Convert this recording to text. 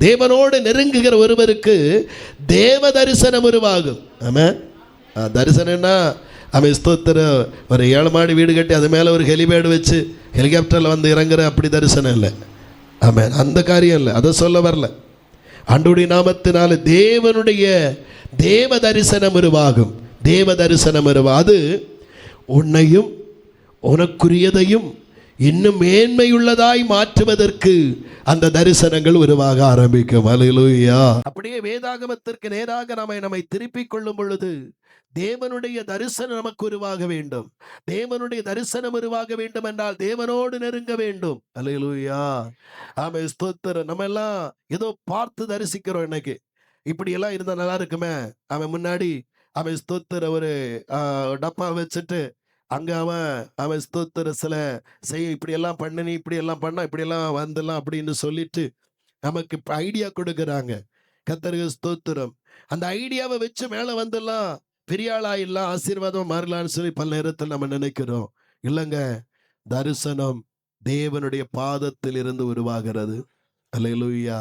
தேவனோடு நெருங்குகிற ஒருவருக்கு தேவ தரிசனம் உருவாகும். ஆமாம், தரிசனம்னா அவன் ஸ்தோத்திரம் ஒரு 7 மாடி வீடு கட்டி அது மேலே ஒரு ஹெலிபேடு வச்சு ஹெலிகாப்டரில் வந்து இறங்குற அப்படி தரிசனம் இல்லை. ஆமாம், அந்த காரியம் இல்லை, அதை சொல்ல வரல. ஆண்டவருடைய நாமத்தினால தேவனுடைய தேவ தரிசனம் உருவாகும். தேவ தரிசனம் அது உன்னையும் உனக்குரியதையும் இன்னும் மேன்மையுள்ளதாய் மாற்றுவதற்கு அந்த தரிசனங்கள் உருவாக ஆரம்பிக்கும். அல்லேலூயா. அப்படியே வேதாகமத்திற்கு நேராக நம்மை திருப்பிக் கொள்ளும் பொழுது தேவனுடைய தரிசனம் நமக்கு உருவாக வேண்டும். தேவனுடைய தரிசனம் உருவாக வேண்டும் என்றால் தேவனோடு நெருங்க வேண்டும். அல்லேலூயா. ஆமென், ஸ்தோத்திரம். நம்ம எல்லாம் ஏதோ பார்த்து தரிசிக்கிறோம். இன்னைக்கு இப்படி எல்லாம் இருந்தா நல்லா இருக்குமே. அவன் முன்னாடி அவன் ஸ்தோத்திர ஒரு டப்பா வச்சுட்டு அங்க அவன் ஸ்தோத்திர சில செய்ய இப்படி எல்லாம் பண்ண, நீ இப்படி எல்லாம் பண்ணா இப்படி எல்லாம் வந்துடலாம் அப்படின்னு சொல்லிட்டு நமக்கு ஐடியா கொடுக்குறாங்க. கர்த்தருக்கு ஸ்தோத்திரம். அந்த ஐடியாவை வச்சு மேல வந்துடலாம், பெரிய ஆளாயிடலாம், ஆசீர்வாதம் மாறலான்னு சொல்லி பல நேரத்தில் நம்ம நினைக்கிறோம். இல்லைங்க, தரிசனம் தேவனுடைய பாதத்தில் இருந்து உருவாகிறது. அல்லேலூயா.